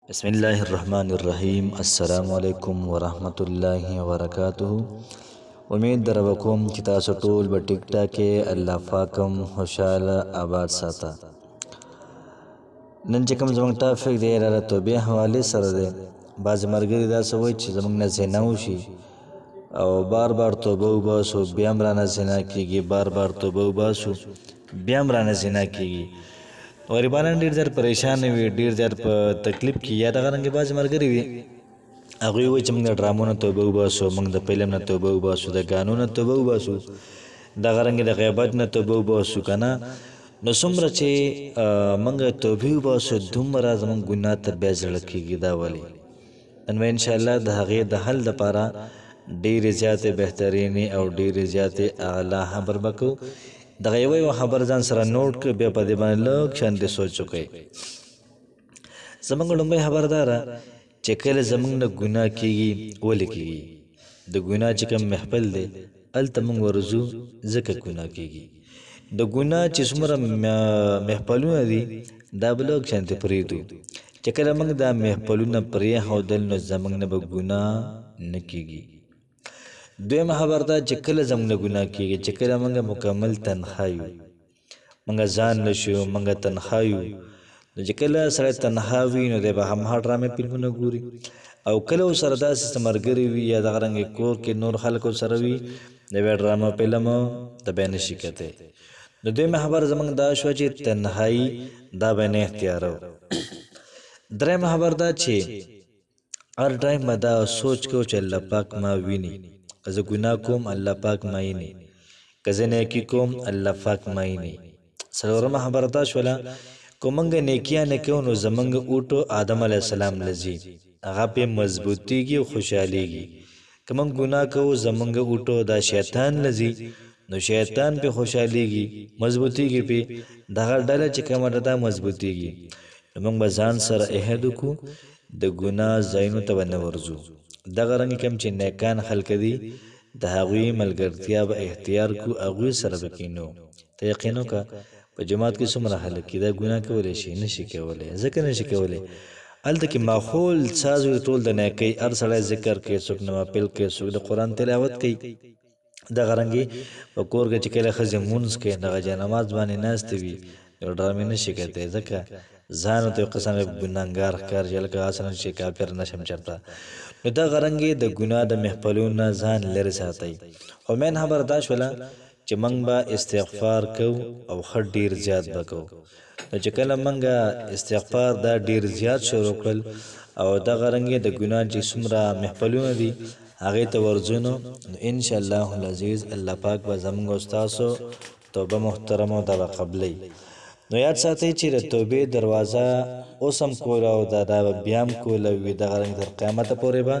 بسم الله الرحمن الرحیم. السلام علیکم ورحمت الله وبرکاتہ. امید دروکوم چې تاسو ټول به ټیک ټاکې الله پاکم خوشاله آباد ساته. نن چې کوم زموږ ټاپک دی را توبې حوالې سره دی. بعضې ملګري داسې وایي چې زموږ نه زنا وشي او بار بار توبه وباسو بیا هم رانه زنا کېږي، بار بار توبه وباسو بیا هم رانه زنا کېږي. غریبانان ډېر زیات پریشان وي، ډېر زیات په تکلیف کې. یا دغه رنګې بعضې ملګري وي هغوی وایي چې موږ د ډرامو نه توبه وباسو، موږ د فلم نه توبه وباسو، د ګانو نه توبه وباسو، دغه رنګې د غیبت نه توبه وباسو که نه. نو څومره چې موږ توبې وباسو دومره زموږ ګناه ته بیا زړه کېږي. دا ولې؟ نن به انشاءالله د هغې د حل دپاره ډېرې زیاتې بهترینې او ډېرې زیاتې اعلی خبر به کوو. دغه یوه خبر ځان سره نوټ کړه، بیا په دې باندې لږ شانتې سوچ وکړئ. زموږ لومړی خبر دا ده چې کله زموږ نه ګناه کېږي ولې کېږي؟ د ګناه چې کوم محفل دی هلته موږ ورځو ځکه ګناه کېږي. د ګناه چې څومره محفلونه دي دا به لږ شانتې پرېږدو. چې کله موږ دا محفلونه پرېښودل نو زموږ نه به ګناه نه کېږي. دویمه خبر دا چې کله زموږ نه ګناه کېږي چې کله موږ مکمل تنها یو، موږ ځان نه شو، موږ تنها یو. نو چې کله سړی تنها وي نو دی به همها ډرامې فلمونه ګوري، او کله ورسره داسې څه ملګري وي یا دغه رنګې کور کې نور خلک ورسره وي د بیا ډرامه فلم ته بیا نه شي کتی. نو دویمه خبره زموږ دا شوه چې تنهایي دا به نه اختیارو. درېیمه خبر دا چې هر ټایم به دا سوچ کوو چې الله پاک ما ویني، که زه ګناه کوم الله پاک مایني، که زه نیکي کوم الله پاک مایني. څلورمه خبره دا شوله که موږ نیکیانې کوو نو زموږ اوټو آدم علیه السلام له ځي، هغه پې مضبوطېږي او خوشحالېږي. که موږ ګناه کوو زموږ اوټو دا شیطان له ځي نو شیطان پې خوشحالېږي، مضبوطېږي پې، دغه ډله چې کومه ده دا مضبوطېږي. نو موږ به ځان سره عهد وکړو د ګناه ځایونو ته به نه ورځو. دغه رنګې کوم چې نیکان خلک دي د هغوی ملګرتیا به اختیار کړو، هغوی سره به کښېنو. ته یقین وکړه په جومات کې څومره خلک دي دا ګناه کولی شي؟ نه شي کولی. ځکه نه شي کولی هلته کې ماحول ساز وي ټول د نیکۍ، هر سړی ذکر کوي، څوک نوافل کوي، څوک د قرآن تلاوت کوي. دغه رنګې په کور کې چې کله ښځې مونځ کوي دغه جانماز باندې ناستې وي یو ډرامې نه شي کولی. ځکه ځان ورته یو قسم ګناهګار ښکاري چې هلکه هسې نه چې کافر نه شم چېرته. نو دغه رنګې د ګناه د محفلونو نه ځان لرې ساتئ. خو مین خبره دا شوله چې موږ به استغفار کوو او ښه ډېر زیات به کوو. نو چې کله موږ استغفار دا ډېر زیات شروع کړل او دغه رنګې د ګناه چې څومره محفلونه دي هغې ته ورځو نو انشاءالله العزیز الله پاک به زموږ او ستاسو توبه محترمه دا به قبلوي. نو یاد ساتئ چې د توبې دروازه اوس هم کوله او دا به بیا هم کوله وي. دغه رنګ تر قیامته پورې به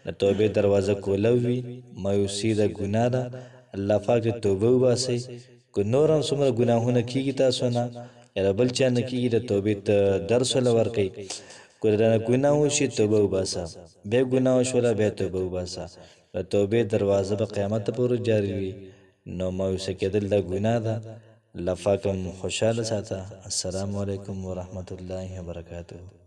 د توبې دروازه کوله وي. مایوسي د ګناه ده، الله پاک د توبه وباسئ. که نور هم څومره ګناهونه کېږي تاسو نه یا د بل چا نه کېږي د توبې ته درس وله ورکئ. که د ګناه وشي توبه وباسه، بیا ګناه وشوله بیا توبه وباسه. د توبې دروازه به قیامته پورې جاري وي. نو مایوسه کېدل دا ګناه ده. الله پاک هم خوشحاله ساته. السلام علیکم ورحمت الله وبرکاتہ.